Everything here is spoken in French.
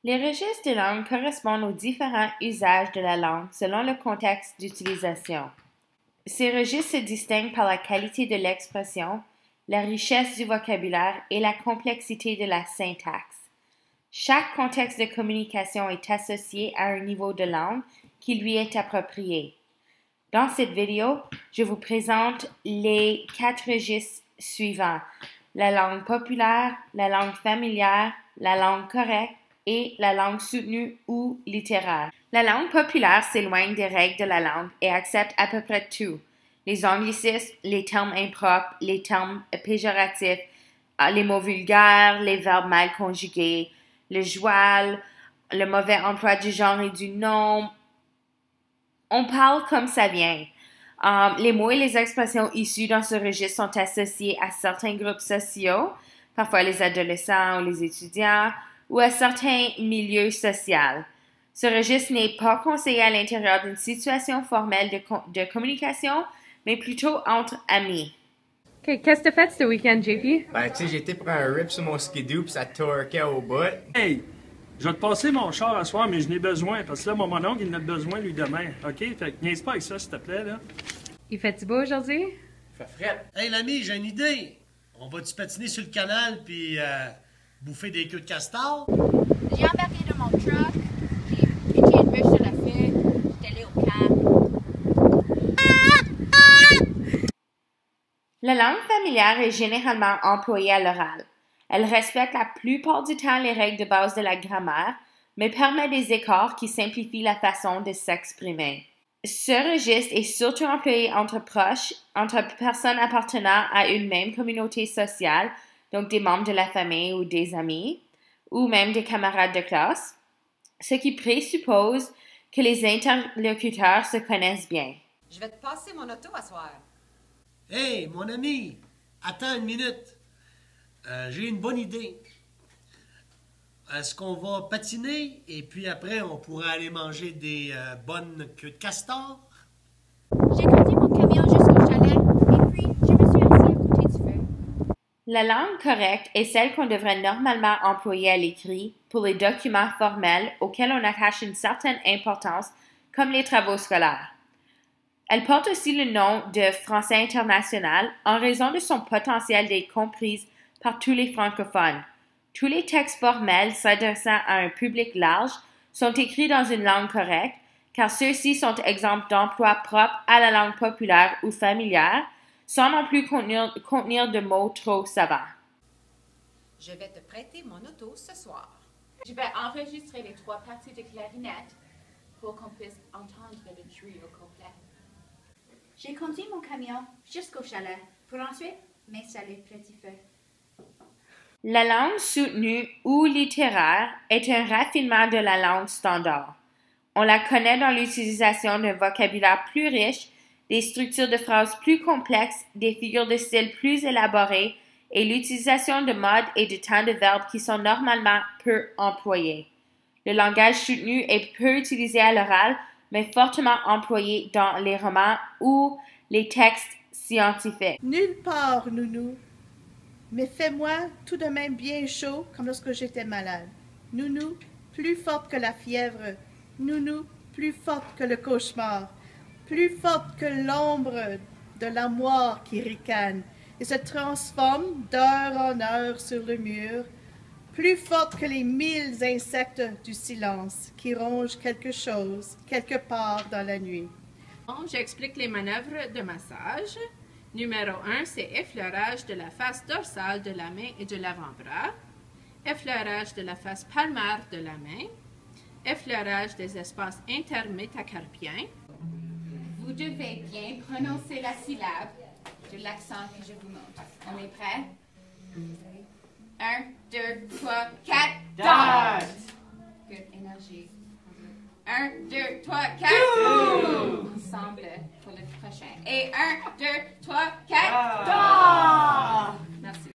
Les registres de langue correspondent aux différents usages de la langue selon le contexte d'utilisation. Ces registres se distinguent par la qualité de l'expression, la richesse du vocabulaire et la complexité de la syntaxe. Chaque contexte de communication est associé à un niveau de langue qui lui est approprié. Dans cette vidéo, je vous présente les 4 registres suivants: la langue populaire, la langue familière, la langue correcte et la langue soutenue ou littéraire. La langue populaire s'éloigne des règles de la langue et accepte à peu près tout. Les anglicismes, les termes impropres, les termes péjoratifs, les mots vulgaires, les verbes mal conjugués, le joual, le mauvais emploi du genre et du nom. On parle comme ça vient. Les mots et les expressions issues dans ce registre sont associés à certains groupes sociaux, parfois les adolescents ou les étudiants, ou à certains milieux sociaux. Ce registre n'est pas conseillé à l'intérieur d'une situation formelle de communication, mais plutôt entre amis. OK, qu'est-ce que t'as fait ce week-end, JP? Ben, tu sais, j'ai été pour un rip sur mon skidoo pis ça torquait au bout. Hey, je vais te passer mon char à soir, mais je n'ai besoin, parce que là, mon oncle, il en a besoin, lui, demain. OK? Fait que niaise pas avec ça, s'il te plaît, là. Il fait-tu beau aujourd'hui? Fait fret. Hey l'ami, j'ai une idée. On va-tu patiner sur le canal puis bouffer des queues de castor? J'ai embarqué dans mon truck, j'ai pitché une bûche sur la fête, j'étais allé au camp. La langue familière est généralement employée à l'oral. Elle respecte la plupart du temps les règles de base de la grammaire, mais permet des écarts qui simplifient la façon de s'exprimer. Ce registre est surtout employé entre proches, entre personnes appartenant à une même communauté sociale, donc des membres de la famille ou des amis, ou même des camarades de classe, ce qui présuppose que les interlocuteurs se connaissent bien. Je vais te passer mon auto à soir. Hey, mon ami, attends une minute. J'ai une bonne idée. Est-ce qu'on va patiner et puis après on pourra aller manger des bonnes queues de castor? J'ai conduit mon camion jusqu'au chalet et puis je me suis assis à côté du feu. La langue correcte est celle qu'on devrait normalement employer à l'écrit pour les documents formels auxquels on attache une certaine importance, comme les travaux scolaires. Elle porte aussi le nom de français international en raison de son potentiel d'être comprise par tous les francophones. Tous les textes formels s'adressant à un public large sont écrits dans une langue correcte, car ceux-ci sont exempts d'emploi propre à la langue populaire ou familière, sans non plus contenir de mots trop savants. Je vais te prêter mon auto ce soir. Je vais enregistrer les 3 parties de clarinette pour qu'on puisse entendre le trio complet. J'ai conduit mon camion jusqu'au chalet pour ensuite m'installer près du feu. La langue soutenue ou littéraire est un raffinement de la langue standard. On la connaît dans l'utilisation d'un vocabulaire plus riche, des structures de phrases plus complexes, des figures de style plus élaborées et l'utilisation de modes et de temps de verbes qui sont normalement peu employés. Le langage soutenu est peu utilisé à l'oral, mais fortement employé dans les romans ou les textes scientifiques. Nulle part, nounou. Mais fais-moi tout de même bien chaud comme lorsque j'étais malade. Nounou, plus forte que la fièvre. Nounou, plus forte que le cauchemar. Plus forte que l'ombre de l'armoire qui ricane et se transforme d'heure en heure sur le mur. Plus forte que les 1000 insectes du silence qui rongent quelque chose, quelque part dans la nuit. J'explique les manœuvres de massage. Numéro 1, c'est effleurage de la face dorsale de la main et de l'avant-bras. Effleurage de la face palmaire de la main. Effleurage des espaces intermétacarpiens. Vous devez bien prononcer la syllabe de l'accent que je vous montre. On est prêt? 1, 2, 3, 4, dot! Good, énergie. 1, 2, 3, 4, ensemble pour le prochain. Et 1, 2, 3, 4,